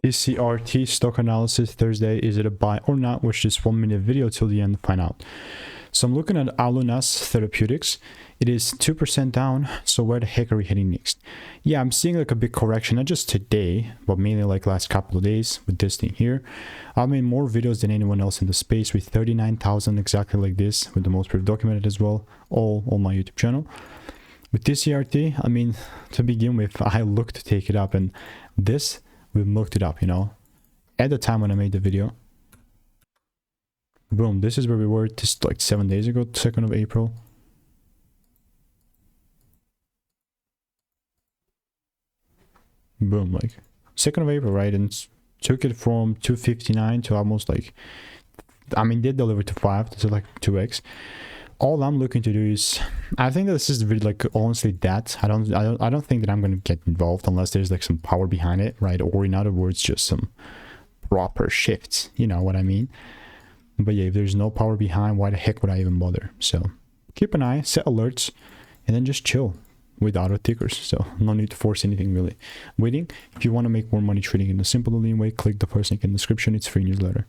TCRT Stock Analysis Thursday. Is it a buy or not? Watch this 1-minute video till the end to find out. So I'm looking at Alaunos Therapeutics. It is 2% down. So where the heck are we heading next? Yeah, I'm seeing like a big correction, not just today, but mainly like last couple of days with this thing here. I made more videos than anyone else in the space with 39,000 exactly like this, with the most proof documented as well, all on my YouTube channel. With TCRT, I mean, to begin with, I looked to take it up, and this, we looked it up, you know, at the time when I made the video. Boom, this is where we were just like 7 days ago, 2nd of April. Boom, like 2nd of April, right? And took it from 259 to almost like, I mean, they delivered to 5, so like 2x. All I'm looking to do is, I think this is really like honestly that I don't think that I'm gonna get involved unless there's like some power behind it, right? Or in other words, just some proper shifts, you know what I mean? But yeah, if there's no power behind, why the heck would I even bother? So keep an eye, set alerts, and then just chill with auto tickers. So no need to force anything really. Waiting. If you want to make more money trading in a simple and lean way, click the first link in the description. It's free newsletter.